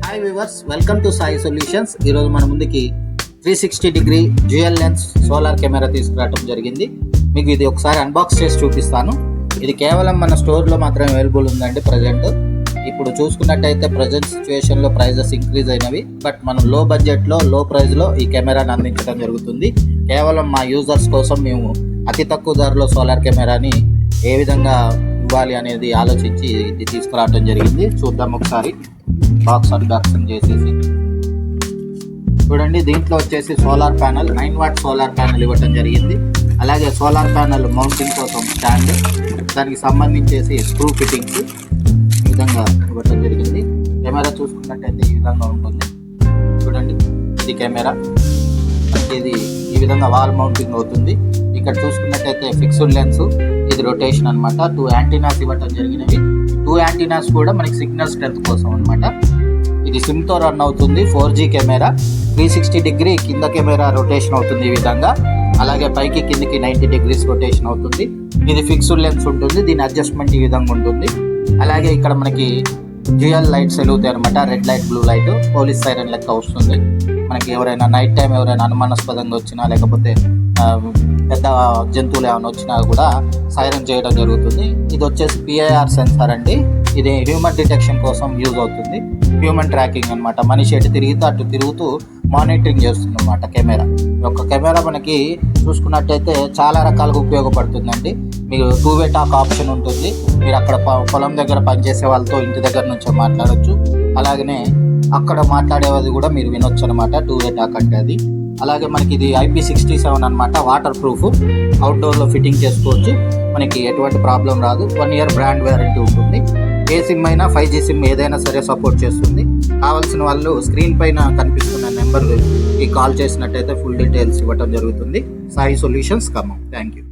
Hi viewers, welcome to Sai solutions. ఈరోజు మన ముందుకి 360 degree dual lens solar camera తీసుకురావడం జరిగింది. మీకు ఇది ఒకసారి అన్బాక్స్ చేసి చూపిస్తాను. ఇది కేవలం మన స్టోర్లో మాత్రమే అవైలబుల్ ఉందండి ప్రజెంట్. ఇప్పుడు చూసుకున్నట్టయితే ప్రజెంట్ సిచ్యువేషన్లో ప్రైజెస్ ఇంక్రీజ్ అయినవి, బట్ మనం లో బడ్జెట్లో లో ప్రైస్లో ఈ కెమెరాని అందించడం జరుగుతుంది. కేవలం మా యూజర్స్ కోసం మేము అతి తక్కువ ధరలో సోలార్ కెమెరాని ఏ విధంగా ఇవ్వాలి అనేది ఆలోచించి ఇది తీసుకురావడం జరిగింది. చూద్దాం ఒకసారి బాక్స్ అన్బాక్సింగ్ చేసేసి. చూడండి, దీంట్లో వచ్చేసి solar panel 9 watt solar panel ఇవ్వడం జరిగింది. అలాగే సోలార్ ప్యానల్ మౌంటింగ్ కోసం స్టాండ్, దానికి సంబంధించేసి స్క్రూ ఫిట్టింగ్స్ ఈ విధంగా ఇవ్వడం జరిగింది. కెమెరా చూసుకున్నట్టయితే ఈ విధంగా ఉంటుంది. చూడండి, ఇది కెమెరా, ఇది ఈ విధంగా వాల్ మౌంటింగ్ అవుతుంది. ఇక్కడ చూసుకున్నట్టయితే ఫిక్స్డ్ లెన్స్, ఇది రొటేషన్ అనమాట. 2 యాంటీనాస్ ఇవ్వటం జరిగినవి. 2 యాంటీనాస్ కూడా మనకి సిగ్నల్ స్ట్రెంత్ కోసం అనమాట. ఇది సిమ్తో రన్ అవుతుంది. 4G camera. 360 డిగ్రీ కింద కెమెరా రొటేషన్ అవుతుంది ఈ విధంగా. అలాగే పైకి కిందికి 90 డిగ్రీస్ రొటేషన్ అవుతుంది. ఇది ఫిక్స్డ్ లెన్స్ ఉంటుంది. దీని అడ్జస్ట్మెంట్ ఈ విధంగా ఉంటుంది. అలాగే ఇక్కడ మనకి డ్యూయల్ లైట్స్ వెలుగుతాయి అనమాట. Red light, blue light, police siren లెక్క వస్తుంది. మనకి ఎవరైనా నైట్ టైం ఎవరైనా అనుమానాస్పదంగా వచ్చినా, లేకపోతే పెద్ద జంతువులు ఏమైనా వచ్చినా కూడా సైరన్ చేయడం జరుగుతుంది. ఇది వచ్చేసి PIR సెన్సార్ అండి. ఇది హ్యూమన్ డిటెక్షన్ కోసం యూజ్ అవుతుంది. హ్యూమన్ ట్రాకింగ్ అనమాట. మనిషి ఎటు తిరిగితే అటు తిరుగుతూ మానిటరింగ్ చేస్తుంది అనమాట కెమెరా. ఒక కెమెరా మనకి చూసుకున్నట్టయితే చాలా రకాలుగా ఉపయోగపడుతుందండి. మీకు 2-వే టాక్ ఆప్షన్ ఉంటుంది. మీరు అక్కడ పొలం దగ్గర పనిచేసే వాళ్ళతో ఇంటి దగ్గర నుంచో మాట్లాడచ్చు. అలాగనే అక్కడ మాట్లాడేది కూడా మీరు వినొచ్చు అనమాట. 2-వే టాక్ అంటే అది. అలాగే మనకి ఇది IP67 అనమాట. వాటర్ ప్రూఫ్, అవుట్డోర్లో ఫిట్టింగ్ చేసుకోవచ్చు. మనకి ఎటువంటి ప్రాబ్లం రాదు. 1 ఇయర్ బ్రాండ్ వారంటీ ఉంటుంది. ఏ సిమ్ అయినా 5G సిమ్ ఏదైనా సరే సపోర్ట్ చేస్తుంది. కావాల్సిన వాళ్ళు స్క్రీన్ పైన కనిపిస్తున్న నెంబర్కి కాల్ చేసినట్టయితే ఫుల్ డీటెయిల్స్ ఇవ్వడం జరుగుతుంది. Sai solutions Khammam. Thank you.